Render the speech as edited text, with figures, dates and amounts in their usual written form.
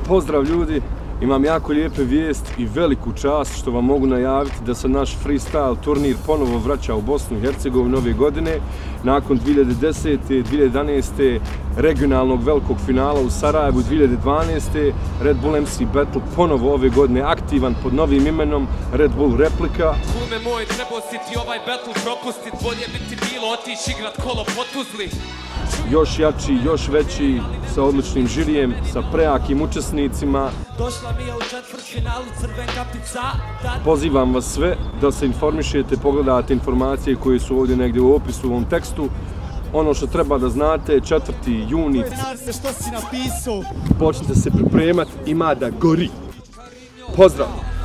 Pozdrav ljudi, imam jako lijepe vijest i veliku čast što vam mogu najaviti da se naš freestyle turnir ponovo vraća u Bosnu i Hercegovinu ove godine. Nakon 2010. 2011. regionalnog velikog finala u Sarajevu 2012. Red Bull MC Battle ponovo ove godine aktivan pod novim imenom Red Bull Replika. Kume moj, trebao si ti ovaj battle propustit, bolje bi ti bilo otići igrat kolo po Tuzli. Još jači, još veći, sa odličnim žirijem, sa prejakim učesnicima. Došla mi je u četvrtfinalu Crven kapica. Pozivam vas sve da se informišete, pogledate informacije koje su ovdje negdje u opisu u ovom tekstu. Ono što treba da znate, 4. juni. Što si napisao? Počnite se pripremati, ima da gori. Pozdrav!